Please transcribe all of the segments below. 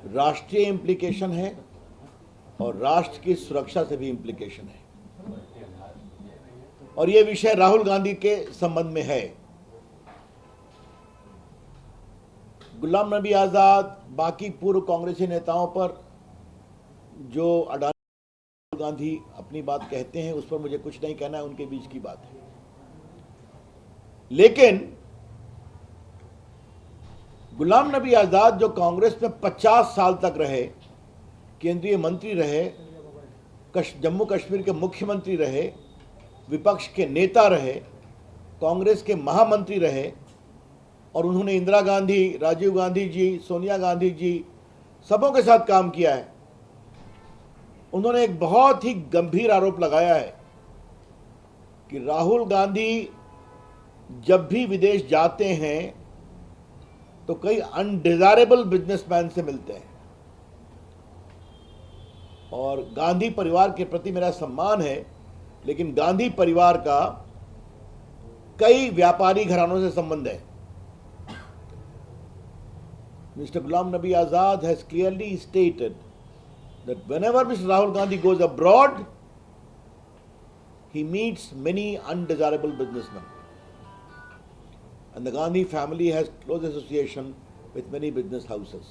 राष्ट्रीय इम्प्लीकेशन है और राष्ट्र की सुरक्षा से भी इम्प्लीकेशन है। और यह विषय राहुल गांधी के संबंध में है। गुलाम नबी आजाद, बाकी पूर्व कांग्रेसी नेताओं पर जो अडानी गांधी अपनी बात कहते हैं, उस पर मुझे कुछ नहीं कहना है, उनके बीच की बात है। लेकिन गुलाम नबी आजाद जो कांग्रेस में 50 साल तक रहे, केंद्रीय मंत्री रहे, जम्मू कश्मीर के मुख्यमंत्री रहे, विपक्ष के नेता रहे, कांग्रेस के महामंत्री रहे, और उन्होंने इंदिरा गांधी, राजीव गांधी जी, सोनिया गांधी जी सबों के साथ काम किया है। उन्होंने एक बहुत ही गंभीर आरोप लगाया है कि राहुल गांधी जब भी विदेश जाते हैं तो कई अनडिजायरेबल बिजनेसमैन से मिलते हैं। और गांधी परिवार के प्रति मेरा सम्मान है, लेकिन गांधी परिवार का कई व्यापारी घरानों से संबंध है। Mr. Ghulam Nabi Azad has clearly stated that whenever Mr. Rahul Gandhi goes abroad, he meets many undesirable businessmen. And the Gandhi family has close association with many business houses.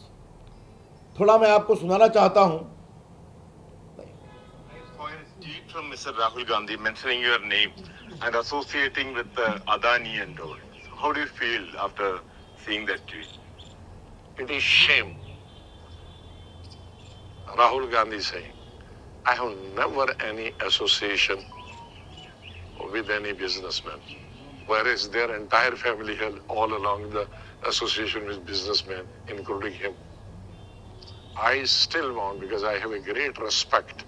थोड़ा मैं आपको सुनाना चाहता हूं। I saw a tweet from Mr. Rahul Gandhi mentioning your name and associating with Adani and all. How do you feel after seeing that tweet? It is shame. Rahul Gandhi saying, I have never any association with any businessman, whereas their entire family had all along the association with businessmen, including him. I still want, because I have a great respect.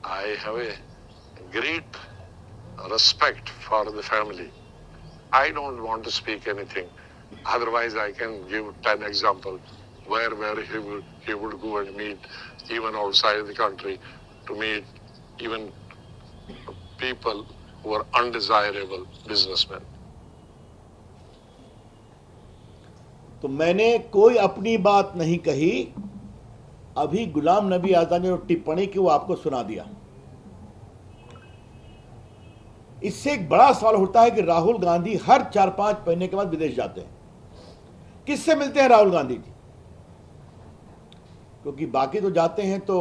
I have a great respect for the family. I don't want to speak anything. Otherwise, I can give 10 examples where he would go and meet, even outside the country, to meet even people who are undesirable businessmen. तो मैंने कोई अपनी बात नहीं कही। अभी गुलाम नबी आजाद ने जो टिप्पणी की वो आपको सुना दिया। इससे एक बड़ा सवाल उठता है कि राहुल गांधी हर 4-5 महीने के बाद विदेश जाते हैं। किससे मिलते हैं राहुल गांधी जी? क्योंकि बाकी तो जाते हैं तो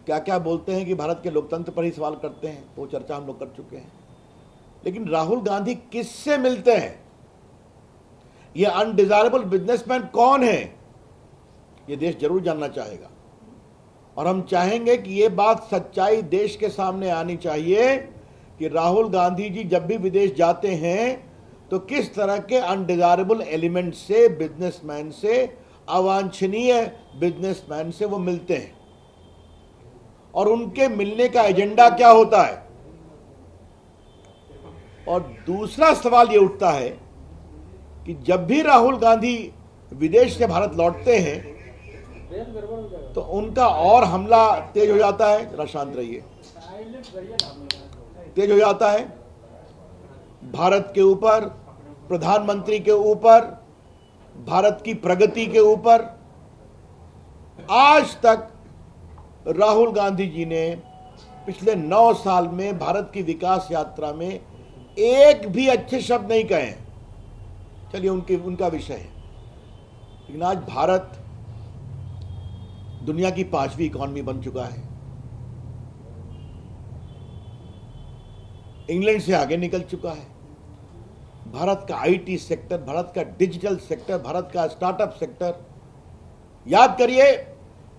क्या क्या बोलते हैं कि भारत के लोकतंत्र पर ही सवाल करते हैं, वो चर्चा हम लोग कर चुके हैं। लेकिन राहुल गांधी किससे मिलते हैं? ये अनडिजायरेबल बिजनेसमैन कौन है? ये देश जरूर जानना चाहेगा। और हम चाहेंगे कि ये बात सच्चाई देश के सामने आनी चाहिए कि राहुल गांधी जी जब भी विदेश जाते हैं तो किस तरह के अनडिजायरेबल एलिमेंट से, बिजनेसमैन से, अवांछनीय बिजनेसमैन से वो मिलते हैं, और उनके मिलने का एजेंडा क्या होता है। और दूसरा सवाल ये उठता है कि जब भी राहुल गांधी विदेश से भारत लौटते हैं तो उनका और हमला तेज हो जाता है। जरा शांत रहिए। तेज हो जाता है भारत के ऊपर, प्रधानमंत्री के ऊपर, भारत की प्रगति के ऊपर। आज तक राहुल गांधी जी ने पिछले 9 साल में भारत की विकास यात्रा में एक भी अच्छे शब्द नहीं कहे। चलिए उनका विषय है। लेकिन आज भारत दुनिया की 5वीं इकॉनमी बन चुका है, इंग्लैंड से आगे निकल चुका है। भारत का आईटी सेक्टर, भारत का डिजिटल सेक्टर, भारत का स्टार्टअप सेक्टर। याद करिए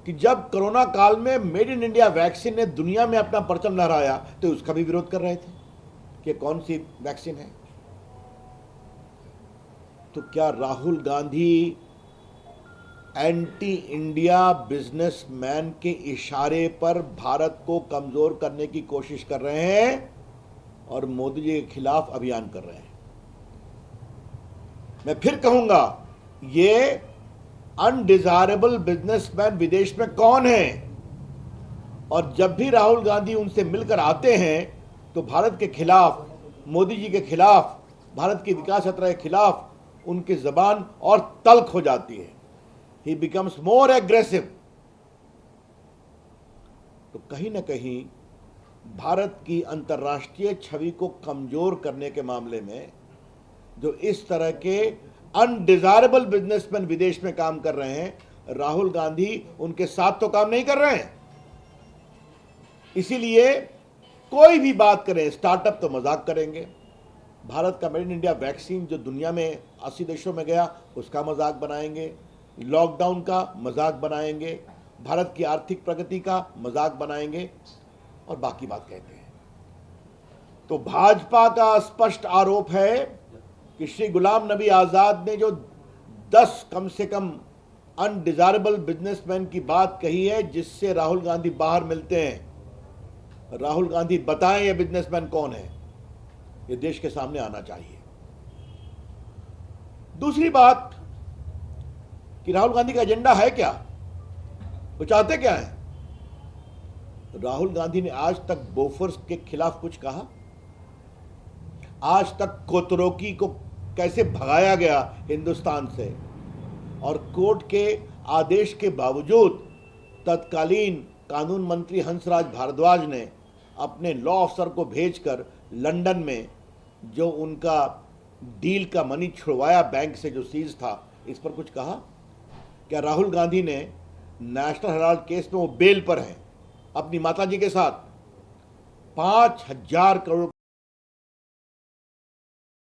कि जब कोरोना काल में मेड इन इंडिया वैक्सीन ने दुनिया में अपना परचम लहराया तो उसका भी विरोध कर रहे थे कि कौन सी वैक्सीन है। तो क्या Rahul Gandhi anti India businessman के इशारे पर भारत को कमजोर करने की कोशिश कर रहे हैं और मोदी जी के खिलाफ अभियान कर रहे हैं? मैं फिर कहूंगा, ये अनडिजायरेबल बिजनेसमैन विदेश में कौन है? और जब भी राहुल गांधी उनसे मिलकर आते हैं तो भारत के खिलाफ, मोदी जी के खिलाफ, भारत की विकास यात्रा के खिलाफ उनकी जबान और तल्ख हो जाती है। he becomes more aggressive. तो कहीं ना कहीं भारत की अंतर्राष्ट्रीय छवि को कमजोर करने के मामले में जो इस तरह के अनडिजायरेबल बिजनेसमैन विदेश में काम कर रहे हैं, राहुल गांधी उनके साथ तो काम नहीं कर रहे हैं। इसीलिए कोई भी बात करें, स्टार्टअप तो मजाक करेंगे, भारत का मेड इन इंडिया वैक्सीन जो दुनिया में 80 देशों में गया उसका मजाक बनाएंगे, लॉकडाउन का मजाक बनाएंगे, भारत की आर्थिक प्रगति का मजाक बनाएंगे और बाकी बात कहते हैं। तो भाजपा का स्पष्ट आरोप है कि श्री गुलाम नबी आजाद ने जो 10 कम से कम अनडिजायरेबल बिजनेसमैन की बात कही है जिससे राहुल गांधी बाहर मिलते हैं। राहुल गांधी बताएं ये बिजनेसमैन कौन है, ये देश के सामने आना चाहिए। दूसरी बात कि राहुल गांधी का एजेंडा है क्या, वो चाहते क्या है। राहुल गांधी ने आज तक बोफोर्स के खिलाफ कुछ कहा? आज तक कोतरोकी को कैसे भगाया गया हिंदुस्तान से, और कोर्ट के आदेश के बावजूद तत्कालीन कानून मंत्री हंसराज भारद्वाज ने अपने लॉ अफसर को भेजकर लंदन में जो उनका डील का मनी छुड़वाया बैंक से जो सीज था, इस पर कुछ कहा क्या? राहुल गांधी ने नेशनल हेराल्ड केस में वो बेल पर हैं अपनी माताजी के साथ 5,000 करोड़,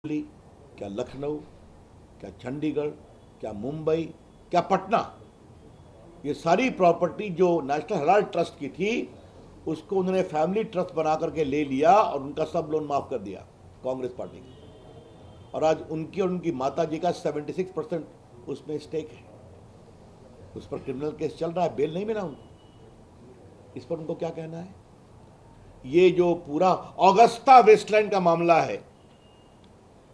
क्या लखनऊ, क्या चंडीगढ़, क्या मुंबई, क्या पटना, ये सारी प्रॉपर्टी जो नेशनल हेराल्ड ट्रस्ट की थी उसको उन्होंने फैमिली ट्रस्ट बना करके ले लिया और उनका सब लोन माफ कर दिया कांग्रेस पार्टी ने। और आज उनकी और उनकी माताजी का 76% उसमें स्टेक है। उस पर क्रिमिनल केस चल रहा है, बेल नहीं मिला उनको। इस पर उनको क्या कहना है? ये जो पूरा ऑगस्टा वेस्टलैंड का मामला है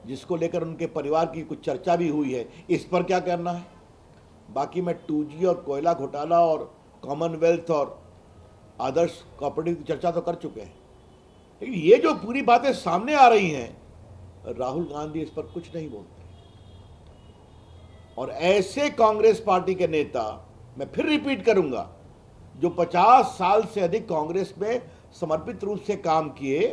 जिसको लेकर उनके परिवार की कुछ चर्चा भी हुई है, इस पर क्या करना है? बाकी मैं 2G और कोयला घोटाला और कॉमनवेल्थ और आदर्श कॉपरेटिव की चर्चा तो कर चुके हैं, लेकिन ये जो पूरी बातें सामने आ रही हैं, राहुल गांधी इस पर कुछ नहीं बोलते। और ऐसे कांग्रेस पार्टी के नेता, मैं फिर रिपीट करूंगा, जो 50 साल से अधिक कांग्रेस में समर्पित रूप से काम किए,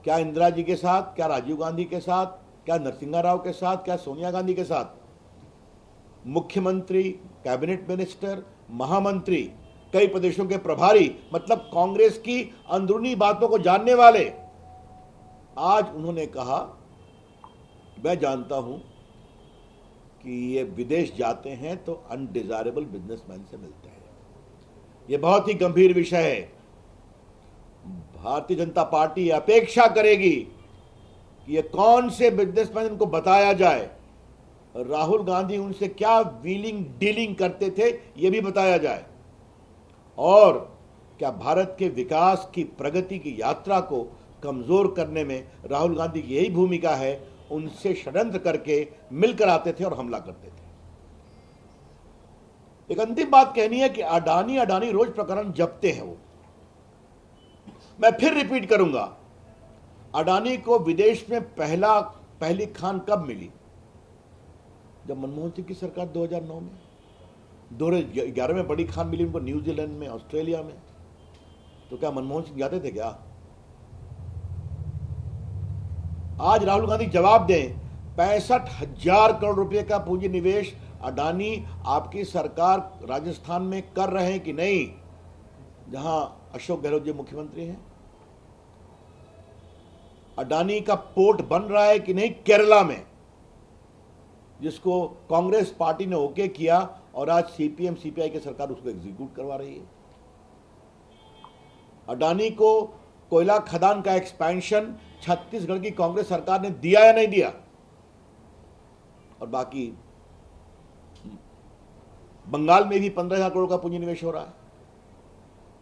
क्या इंदिरा जी के साथ, क्या राजीव गांधी के साथ, क्या नरसिंहा राव के साथ, क्या सोनिया गांधी के साथ, मुख्यमंत्री, कैबिनेट मिनिस्टर, महामंत्री, कई प्रदेशों के प्रभारी, मतलब कांग्रेस की अंदरूनी बातों को जानने वाले, आज उन्होंने कहा मैं जानता हूं कि ये विदेश जाते हैं तो अनडिजायरेबल बिजनेसमैन से मिलते हैं। ये बहुत ही गंभीर विषय है। भारतीय जनता पार्टी अपेक्षा करेगी कि ये कौन से बिजनेसमैन इनको बताया जाए, राहुल गांधी उनसे क्या व्हीलिंग डीलिंग करते थे ये भी बताया जाए, और क्या भारत के विकास की प्रगति की यात्रा को कमजोर करने में राहुल गांधी की यही भूमिका है। उनसे षड्यंत्र करके मिलकर आते थे और हमला करते थे। एक अंतिम बात कहनी है कि अडानी रोज प्रकरण जपते हैं वो। मैं फिर रिपीट करूंगा, अडानी को विदेश में पहली खान कब मिली? जब मनमोहन सिंह की सरकार 2009 में, 2011 में बड़ी खान मिली उनको न्यूजीलैंड में, ऑस्ट्रेलिया में। तो क्या मनमोहन सिंह जाते थे क्या? आज राहुल गांधी जवाब दें, 65,000 करोड़ रुपए का पूंजी निवेश अडानी आपकी सरकार राजस्थान में कर रहे हैं कि नहीं, जहां अशोक गहलोत जी मुख्यमंत्री हैं? अडानी का पोर्ट बन रहा है कि नहीं केरला में, जिसको कांग्रेस पार्टी ने ओके किया और आज सीपीएम सीपीआई की सरकार उसको एग्जीक्यूट करवा रही है। अडानी को कोयला खदान का एक्सपेंशन छत्तीसगढ़ की कांग्रेस सरकार ने दिया या नहीं दिया? और बाकी बंगाल में भी 15,000 करोड़ का पूंजी निवेश हो रहा है।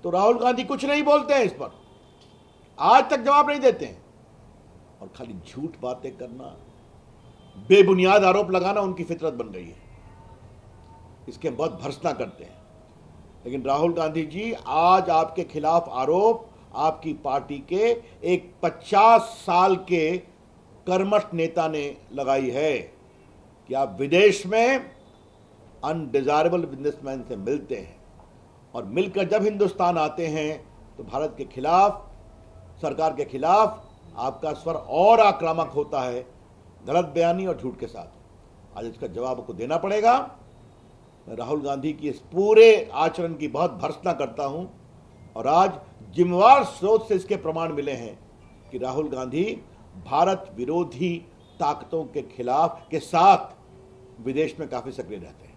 तो राहुल गांधी कुछ नहीं बोलते हैं इस पर, आज तक जवाब नहीं देते हैं, और खाली झूठ बातें करना, बेबुनियाद आरोप लगाना उनकी फितरत बन गई है। इसके बहुत भर्त्सना करते हैं। लेकिन राहुल गांधी जी, आज आपके खिलाफ आरोप आपकी पार्टी के एक 50 साल के कर्मठ नेता ने लगाई है कि आप विदेश में अनडिजायरेबल बिजनेसमैन से मिलते हैं और मिलकर जब हिंदुस्तान आते हैं तो भारत के खिलाफ, सरकार के खिलाफ आपका स्वर और आक्रामक होता है, गलत बयानी और झूठ के साथ। आज इसका जवाब आपको देना पड़ेगा। मैं राहुल गांधी की इस पूरे आचरण की बहुत भर्त्सना करता हूं और आज जिम्मेवार स्रोत से इसके प्रमाण मिले हैं कि राहुल गांधी भारत विरोधी ताकतों के खिलाफ के साथ विदेश में काफी सक्रिय रहते हैं।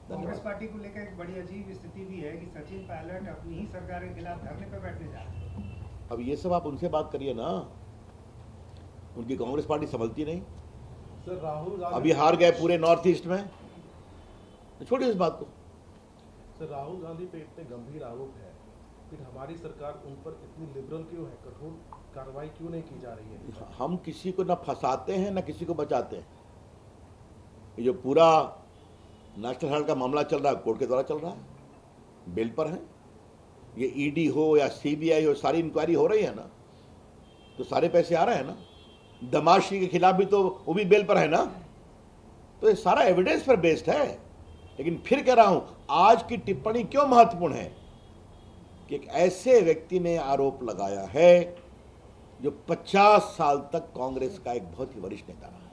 कांग्रेस पार्टी को लेकर एक बड़ी अजीब स्थिति भी है कि सचिन पायलट अपनी ही सरकार के खिलाफ धरने पर बैठने जा रहे हैं। अब ये सब आप उनसे बात करिए ना, उनकी कांग्रेस पार्टी संभलती नहीं। सर राहुल गांधी अभी हार गए पूरे नॉर्थ ईस्ट में, छोड़िए इस बात को। सर राहुल गांधी पे इतने गंभीर आरोप है, फिर हमारी सरकार उन पर इतनी लिबरल क्यों है, कठोर कार्रवाई क्यों नहीं की जा रही है? हम किसी को ना फंसाते हैं ना किसी को बचाते हैं। ये जो पूरा नेशनल हेराल्ड का मामला चल रहा है, कोर्ट के द्वारा चल रहा है, बेल पर है। ये ईडी हो या सीबीआई हो, सारी इंक्वायरी हो रही है ना, तो सारे पैसे आ रहे हैं ना। दमाशी के खिलाफ भी तो वो भी बेल पर है ना, तो ये सारा एविडेंस पर बेस्ड है। लेकिन फिर कह रहा हूं, आज की टिप्पणी क्यों महत्वपूर्ण है कि एक ऐसे व्यक्ति ने आरोप लगाया है जो 50 साल तक कांग्रेस का एक बहुत ही वरिष्ठ नेता रहा है।